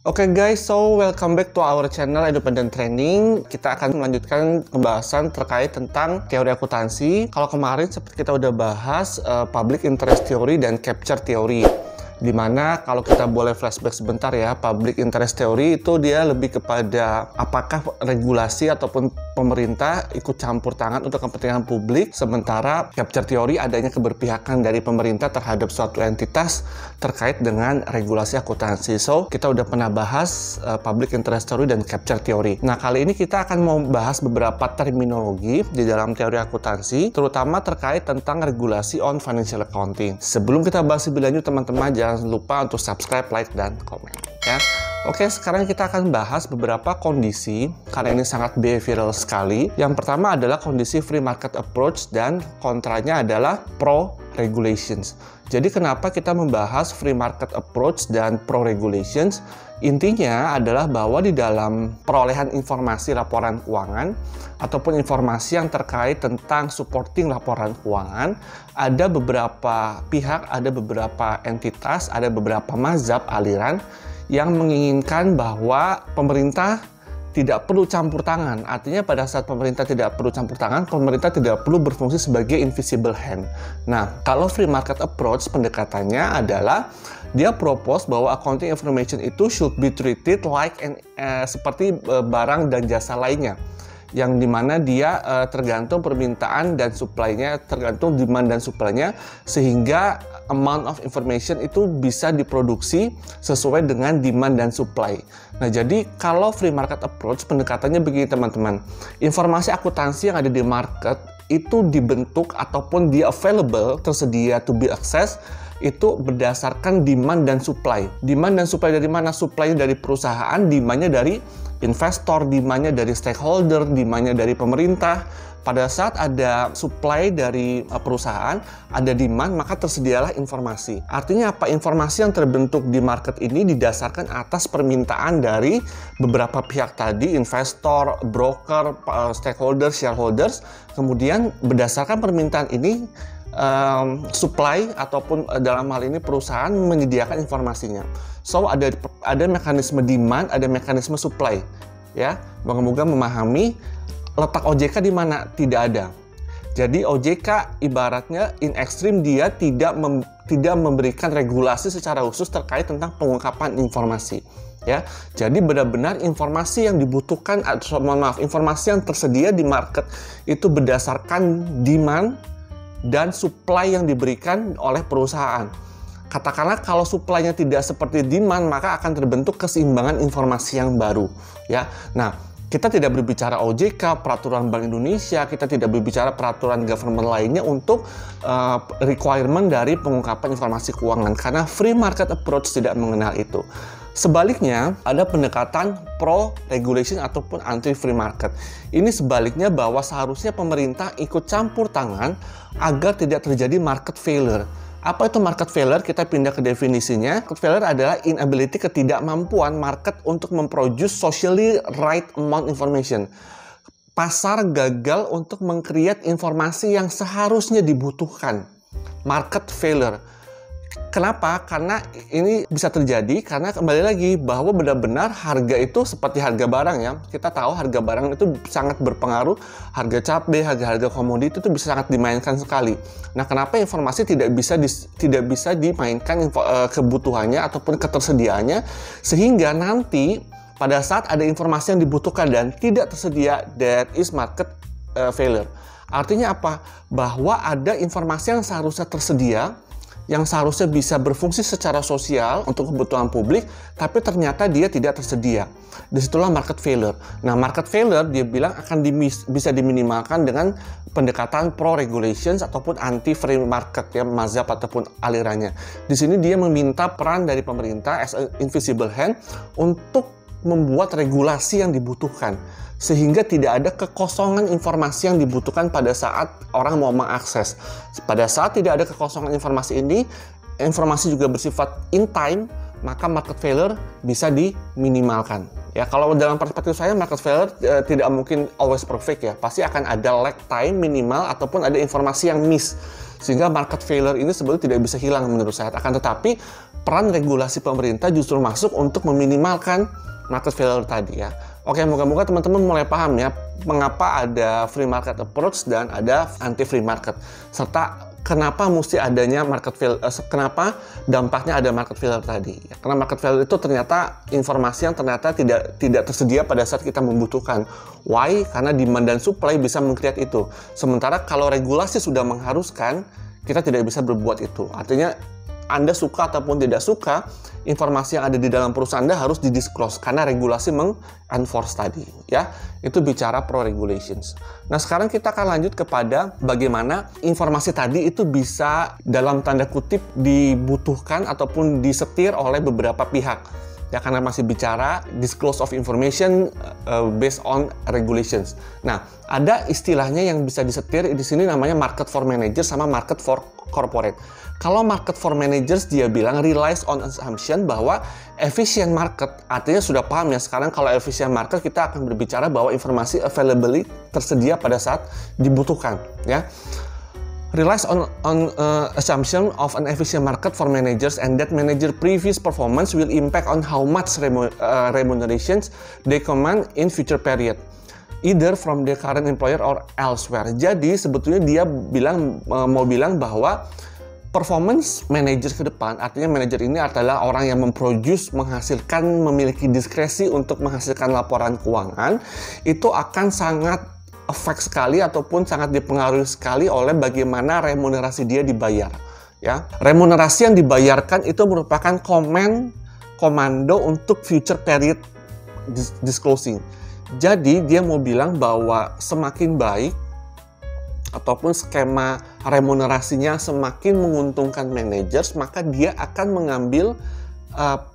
Oke guys, so welcome back to our channel Independent Training. Kita akan melanjutkan pembahasan terkait tentang teori akuntansi. Kalau kemarin seperti kita udah bahas public interest theory dan capture theory. Dimana kalau kita boleh flashback sebentar ya, public interest theory itu dia lebih kepada apakah regulasi ataupun pemerintah ikut campur tangan untuk kepentingan publik, sementara capture theory adanya keberpihakan dari pemerintah terhadap suatu entitas terkait dengan regulasi akuntansi. So, kita udah pernah bahas public interest theory dan capture theory. Nah, kali ini kita akan mau bahas beberapa terminologi di dalam teori akuntansi, terutama terkait tentang regulasi on financial accounting. Sebelum kita bahas lebih lanjut, teman-teman jangan lupa untuk subscribe, like, dan komen ya. Oke, sekarang kita akan bahas beberapa kondisi karena ini sangat behavioral sekali. Yang pertama adalah kondisi free market approach dan kontranya adalah pro regulations. Jadi kenapa kita membahas free market approach dan pro regulations? Intinya adalah bahwa di dalam perolehan informasi laporan keuangan ataupun informasi yang terkait tentang supporting laporan keuangan, ada beberapa pihak, ada beberapa entitas, ada beberapa mazhab aliran yang menginginkan bahwa pemerintah tidak perlu campur tangan. Artinya pada saat pemerintah tidak perlu campur tangan, pemerintah tidak perlu berfungsi sebagai invisible hand. Nah, kalau free market approach pendekatannya adalah dia propose bahwa accounting information itu should be treated like seperti barang dan jasa lainnya, yang dimana dia tergantung permintaan dan supply-nya, tergantung demand dan supply-nya, sehingga amount of information itu bisa diproduksi sesuai dengan demand dan supply. Nah, jadi kalau free market approach pendekatannya begini teman-teman, informasi akuntansi yang ada di market itu dibentuk ataupun di available, tersedia to be access, itu berdasarkan demand dan supply. Demand dan supply dari mana? Supply dari perusahaan, demand-nya dari investor, demand-nya dari stakeholder, demand-nya dari pemerintah. Pada saat ada supply dari perusahaan, ada demand, maka tersedialah informasi. Artinya apa? Informasi yang terbentuk di market ini didasarkan atas permintaan dari beberapa pihak tadi, investor, broker, stakeholder, shareholders. Kemudian berdasarkan permintaan ini, supply ataupun dalam hal ini perusahaan menyediakan informasinya. So ada mekanisme demand, ada mekanisme supply. Ya, moga-moga memahami. Letak OJK di mana? Tidak ada. Jadi OJK ibaratnya in extreme dia tidak memberikan regulasi secara khusus terkait tentang pengungkapan informasi. Ya, jadi benar-benar informasi yang dibutuhkan, informasi yang tersedia di market itu berdasarkan demand dan supply yang diberikan oleh perusahaan. Katakanlah kalau supply-nya tidak seperti demand, maka akan terbentuk keseimbangan informasi yang baru. Ya, nah kita tidak berbicara OJK, peraturan Bank Indonesia, kita tidak berbicara peraturan government lainnya untuk requirement dari pengungkapan informasi keuangan, karena free market approach tidak mengenal itu. Sebaliknya, ada pendekatan pro regulation ataupun anti free market. Ini sebaliknya bahwa seharusnya pemerintah ikut campur tangan agar tidak terjadi market failure. Apa itu market failure? Kita pindah ke definisinya. Market failure adalah inability, ketidakmampuan market untuk memproduce socially right amount information. Pasar gagal untuk meng-create informasi yang seharusnya dibutuhkan. Market failure. Kenapa? Karena ini bisa terjadi karena kembali lagi bahwa benar-benar harga itu seperti harga barang ya. Kita tahu harga barang itu sangat berpengaruh, harga cabai, harga komoditi itu bisa sangat dimainkan sekali. Nah, kenapa informasi tidak bisa dimainkan kebutuhannya ataupun ketersediaannya, sehingga nanti pada saat ada informasi yang dibutuhkan dan tidak tersedia, that is market failure. Artinya apa? Bahwa ada informasi yang seharusnya tersedia, yang seharusnya bisa berfungsi secara sosial untuk kebutuhan publik, tapi ternyata dia tidak tersedia. Disitulah market failure. Nah, market failure dia bilang akan bisa diminimalkan dengan pendekatan pro regulations ataupun anti free market ya, mazhab ataupun alirannya. Di sini dia meminta peran dari pemerintah as an invisible hand untuk membuat regulasi yang dibutuhkan, sehingga tidak ada kekosongan informasi yang dibutuhkan pada saat orang mau mengakses. Pada saat tidak ada kekosongan informasi ini, informasi juga bersifat in time, maka market failure bisa diminimalkan. Ya, kalau dalam perspektif saya market failure tidak mungkin always perfect ya, pasti akan ada lag time minimal ataupun ada informasi yang miss. Sehingga market failure ini sebetulnya tidak bisa hilang menurut saya. Akan tetapi peran regulasi pemerintah justru masuk untuk meminimalkan market failure tadi ya. Oke, moga-moga teman-teman mulai paham ya mengapa ada free market approach dan ada anti free market, serta kenapa mesti adanya market failure, kenapa dampaknya ada market failure tadi. Karena market failure itu ternyata informasi yang ternyata tidak tersedia pada saat kita membutuhkan. Why? Karena demand dan supply bisa meng-create itu. Sementara kalau regulasi sudah mengharuskan, kita tidak bisa berbuat itu. Artinya Anda suka ataupun tidak suka, informasi yang ada di dalam perusahaan Anda harus didisclose karena regulasi meng-enforce tadi ya. Itu bicara pro regulations. Nah, sekarang kita akan lanjut kepada bagaimana informasi tadi itu bisa dalam tanda kutip dibutuhkan ataupun disetir oleh beberapa pihak. Ya, karena masih bicara disclose of information based on regulations. Nah, ada istilahnya yang bisa disetir di sini namanya market for managers sama market for corporate. Kalau market for managers dia bilang relies on assumption bahwa efficient market, artinya sudah paham ya sekarang kalau efficient market kita akan berbicara bahwa informasi availability tersedia pada saat dibutuhkan ya. Relies on assumption of an efficient market for managers and that manager previous performance will impact on how much remunerations they command in future period, either from their current employer or elsewhere. Jadi sebetulnya dia mau bilang bahwa performance manager ke depan, artinya manajer ini adalah orang yang memproduce, menghasilkan, memiliki diskresi untuk menghasilkan laporan keuangan, itu akan sangat efek sekali ataupun sangat dipengaruhi sekali oleh bagaimana remunerasi dia dibayar. Ya, remunerasi yang dibayarkan itu merupakan komando untuk future period disclosing. Jadi dia mau bilang bahwa semakin baik ataupun skema remunerasinya semakin menguntungkan managers, maka dia akan mengambil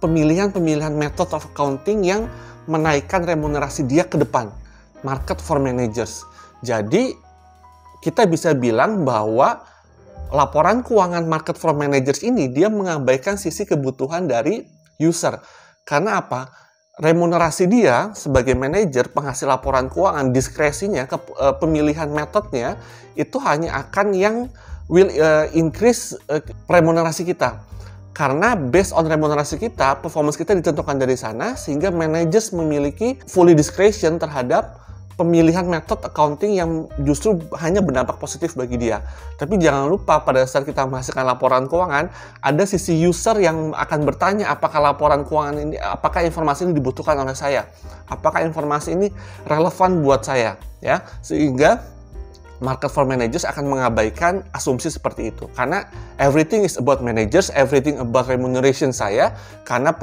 pemilihan method of accounting yang menaikkan remunerasi dia ke depan. Market for managers. Jadi kita bisa bilang bahwa laporan keuangan market for managers ini dia mengabaikan sisi kebutuhan dari user. Karena apa? Remunerasi dia sebagai manajer, penghasil laporan keuangan, diskresinya, pemilihan metodenya itu hanya akan yang will increase remunerasi kita. Karena based on remunerasi kita, performance kita ditentukan dari sana, sehingga managers memiliki fully discretion terhadap pemilihan metode accounting yang justru hanya berdampak positif bagi dia. Tapi jangan lupa pada saat kita menghasilkan laporan keuangan, ada sisi user yang akan bertanya apakah laporan keuangan ini, apakah informasi ini dibutuhkan oleh saya, apakah informasi ini relevan buat saya, ya. Sehingga market for managers akan mengabaikan asumsi seperti itu. Karena everything is about managers, everything about remuneration saya. Karena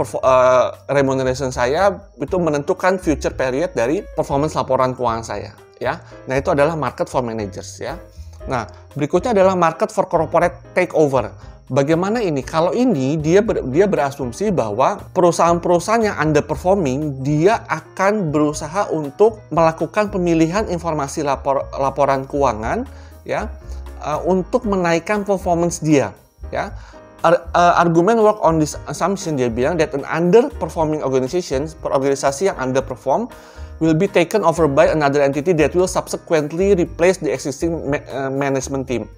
remuneration saya itu menentukan future period dari performance laporan keuangan saya. Ya, nah itu adalah market for managers. Ya, nah berikutnya adalah market for corporate takeover. Bagaimana ini? Kalau ini dia berasumsi bahwa perusahaan-perusahaan yang underperforming dia akan berusaha untuk melakukan pemilihan informasi laporan keuangan ya untuk menaikkan performance dia ya. Argumen work on this assumption, dia bilang that an underperforming organisasi yang underperform will be taken over by another entity that will subsequently replace the existing management team.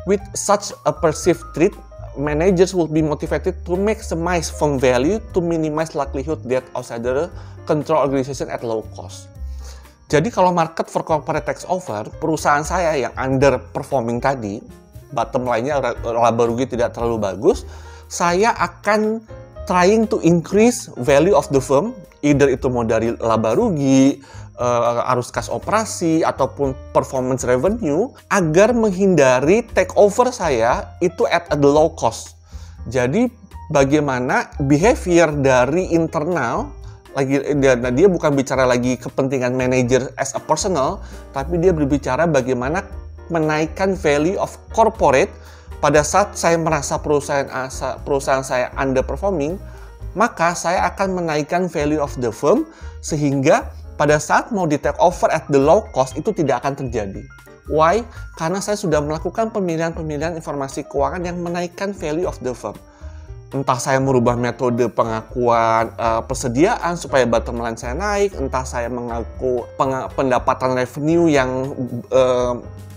With such a perceived threat, managers will be motivated to maximize firm value to minimize likelihood that outsider control organization at low cost. Jadi kalau market for corporate takeover, perusahaan saya yang underperforming tadi, bottom line-nya laba rugi tidak terlalu bagus, saya akan trying to increase value of the firm, either itu mau dari laba rugi, arus kas operasi ataupun performance revenue, agar menghindari takeover saya itu at a low cost. Jadi bagaimana behavior dari internal, dia bukan bicara lagi kepentingan manager as a personal, tapi dia berbicara bagaimana menaikkan value of corporate. Pada saat saya merasa perusahaan saya underperforming, maka saya akan menaikkan value of the firm sehingga pada saat mau di take over at the low cost itu tidak akan terjadi. Why? Karena saya sudah melakukan pemilihan informasi keuangan yang menaikkan value of the firm. Entah saya merubah metode pengakuan persediaan supaya bottom line saya naik, entah saya mengaku pendapatan revenue yang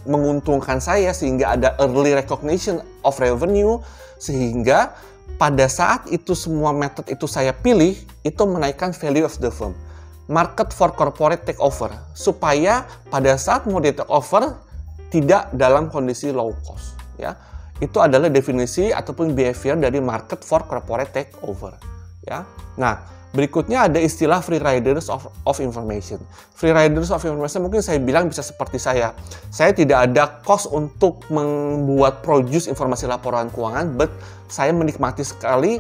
menguntungkan saya sehingga ada early recognition of revenue, sehingga pada saat itu semua metode itu saya pilih, itu menaikkan value of the firm. Market for corporate takeover, supaya pada saat mau di takeover tidak dalam kondisi low cost, ya. Itu adalah definisi ataupun behavior dari market for corporate takeover, ya. Nah, berikutnya ada istilah free riders of information. Free riders of information mungkin saya bilang bisa seperti saya. Saya tidak ada cost untuk membuat produce informasi laporan keuangan, but saya menikmati sekali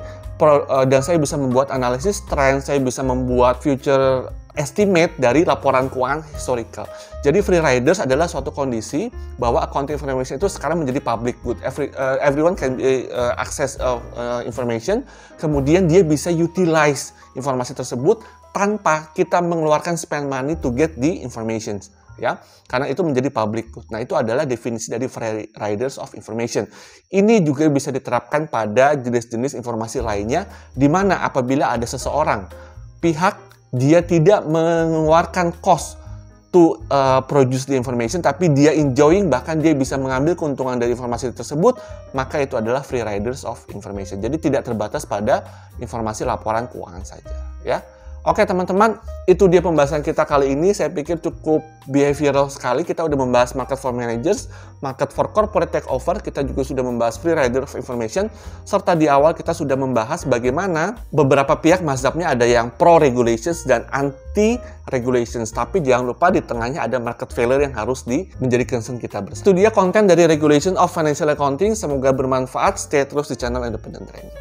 dan saya bisa membuat analisis trend, saya bisa membuat future estimate dari laporan keuangan historical. Jadi free riders adalah suatu kondisi bahwa accounting information itu sekarang menjadi public good. Everyone can access information. Kemudian dia bisa utilize informasi tersebut tanpa kita mengeluarkan spend money to get the information, ya, karena itu menjadi public good. Nah, itu adalah definisi dari free riders of information. Ini juga bisa diterapkan pada jenis-jenis informasi lainnya, di mana apabila ada seseorang pihak dia tidak mengeluarkan cost to produce the information, tapi dia enjoying, bahkan dia bisa mengambil keuntungan dari informasi tersebut, maka itu adalah free riders of information. Jadi tidak terbatas pada informasi laporan keuangan saja, ya. Oke teman-teman, itu dia pembahasan kita kali ini. Saya pikir cukup behavioral sekali. Kita udah membahas market for managers, market for corporate takeover, kita juga sudah membahas free rider of information, serta di awal kita sudah membahas bagaimana beberapa pihak mazhabnya ada yang pro regulations dan anti regulations. Tapi jangan lupa di tengahnya ada market failure yang harus menjadi concern kita bersama. Itu dia konten dari Regulation of Financial Accounting. Semoga bermanfaat. Stay terus di channel Independent Training.